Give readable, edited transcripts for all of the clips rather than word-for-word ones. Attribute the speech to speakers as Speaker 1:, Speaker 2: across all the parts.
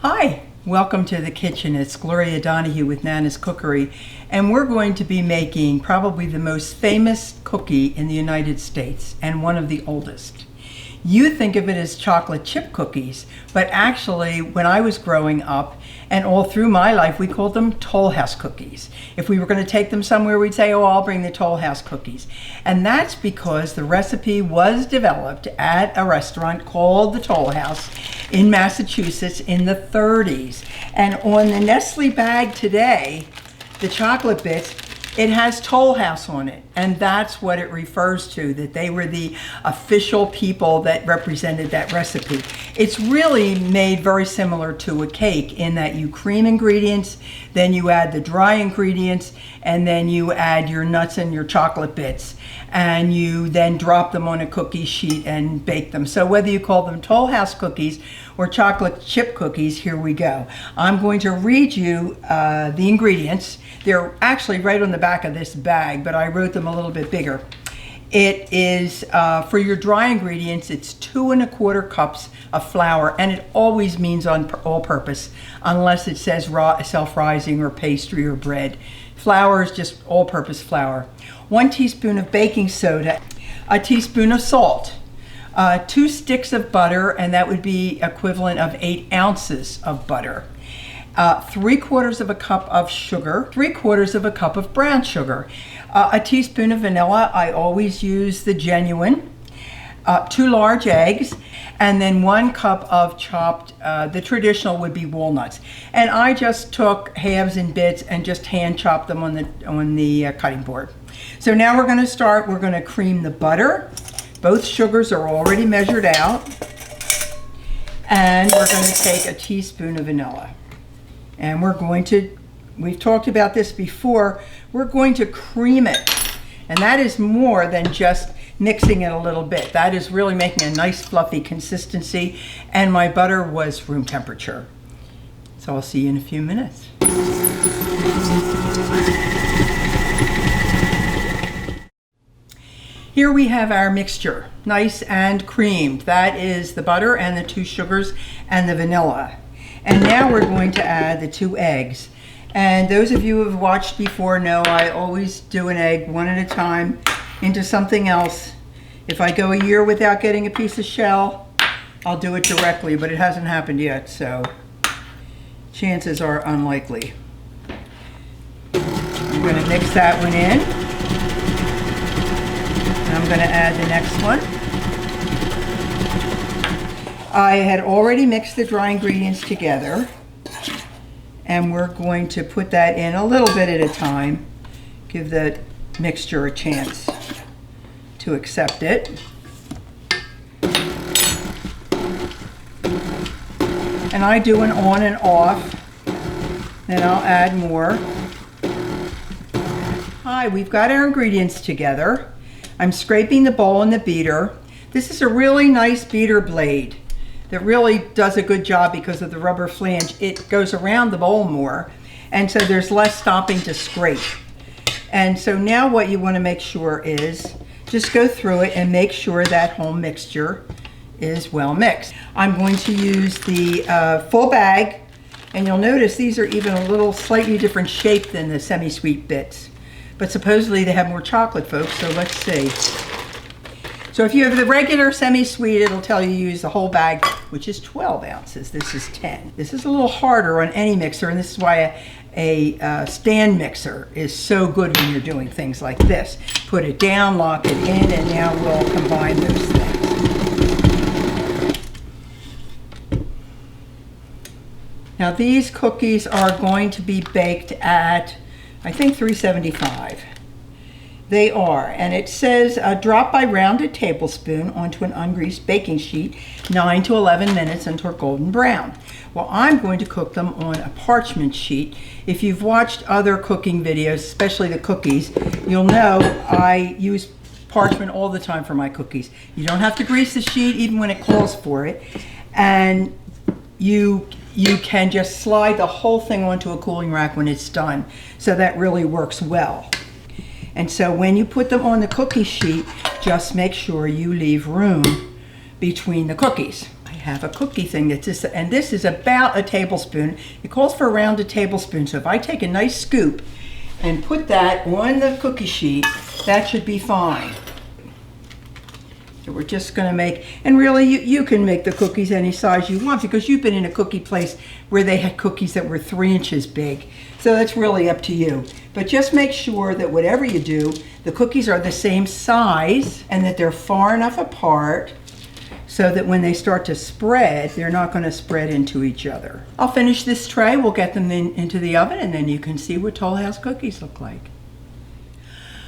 Speaker 1: Hi, welcome to the kitchen. It's Gloria Donahue with Nana's Cookery, and we're going to be making probably the most famous cookie in the United States and one of the oldest. You think of it as chocolate chip cookies, but actually when I was growing up and all through my life, we called them Toll House cookies. If we were going to take them somewhere, we'd say, oh, I'll bring the Toll House cookies. And that's because the recipe was developed at a restaurant called the Toll House in Massachusetts in the 30s. And on the Nestle bag today, the chocolate bits, it has Toll House on it, and that's what it refers to, that they were the official people that represented that recipe. It's really made very similar to a cake in that you cream ingredients, then you add the dry ingredients, and then you add your nuts and your chocolate bits, and you then drop them on a cookie sheet and bake them. So whether you call them Toll House cookies or chocolate chip cookies, here we go. I'm going to read you the ingredients. They're actually right on the back of this bag, but I wrote them a little bit bigger. It is, for your dry ingredients, it's 2 1/4 cups of flour, and it always means on all-purpose, unless it says self-rising or pastry or bread. Flour is just all-purpose flour. 1 teaspoon of baking soda, a teaspoon of salt, 2 sticks of butter, and that would be equivalent of 8 ounces of butter. 3/4 of a cup of sugar, 3/4 of a cup of brown sugar, a teaspoon of vanilla. I always use the genuine, 2 large eggs, and then 1 cup of chopped, the traditional would be walnuts. And I just took halves and bits and just hand chopped them on the cutting board. So now we're going to start. We're going to cream the butter. Both sugars are already measured out. And we're going to take a teaspoon of vanilla. And we've talked about this before, we're going to cream it. And that is more than just mixing it a little bit. That is really making a nice fluffy consistency. And my butter was room temperature. So I'll see you in a few minutes. Here we have our mixture, nice and creamed. That is the butter and the 2 sugars and the vanilla. And now we're going to add the 2 eggs. And those of you who have watched before know I always do an egg one at a time into something else. If I go a year without getting a piece of shell, I'll do it directly, but it hasn't happened yet, so chances are unlikely. I'm going to mix that one in. And I'm going to add the next one. I had already mixed the dry ingredients together, and we're going to put that in a little bit at a time, give the mixture a chance to accept it. And I do an on and off, then I'll add more. Hi, we've got our ingredients together. I'm scraping the bowl in the beater. This is a really nice beater blade that really does a good job because of the rubber flange. It goes around the bowl more, and so there's less stopping to scrape. And so now what you want to make sure is just go through it and make sure that whole mixture is well mixed. I'm going to use the full bag, and you'll notice these are even a little slightly different shape than the semi-sweet bits. But supposedly they have more chocolate, folks, so let's see. So if you have the regular semi-sweet, it'll tell you use the whole bag, which is 12 ounces. This is 10. This is a little harder on any mixer, and this is why a stand mixer is so good when you're doing things like this. Put it down, lock it in, and now we'll combine those things. Now these cookies are going to be baked at, I think, 375. They are, and it says drop by rounded tablespoon onto an ungreased baking sheet 9 to 11 minutes until golden brown. Well, I'm going to cook them on a parchment sheet. If you've watched other cooking videos, especially the cookies, you'll know I use parchment all the time for my cookies. You don't have to grease the sheet even when it calls for it, and you can just slide the whole thing onto a cooling rack when it's done. So that really works well. And so when you put them on the cookie sheet, just make sure you leave room between the cookies. I have a cookie thing that's this, and this is about a tablespoon. It calls for around a tablespoon. So if I take a nice scoop and put that on the cookie sheet, that should be fine. So we're just going to make, and really you can make the cookies any size you want, because you've been in a cookie place where they had cookies that were 3 inches big. So that's really up to you. But just make sure that whatever you do, the cookies are the same size and that they're far enough apart so that when they start to spread, they're not going to spread into each other. I'll finish this tray, we'll get them into the oven, and then you can see what Toll House cookies look like.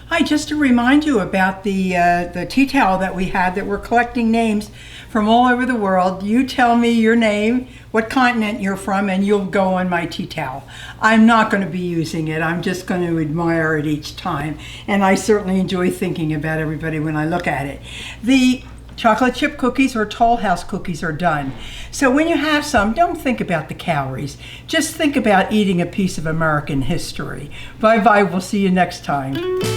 Speaker 1: Hi, just to remind you about the tea towel that we have, that we're collecting names from all over the world. You tell me your name, what continent you're from, and you'll go on my tea towel. I'm not going to be using it. I'm just going to admire it each time. And I certainly enjoy thinking about everybody when I look at it. The chocolate chip cookies or Toll House cookies are done. So when you have some, don't think about the calories. Just think about eating a piece of American history. Bye-bye. We'll see you next time.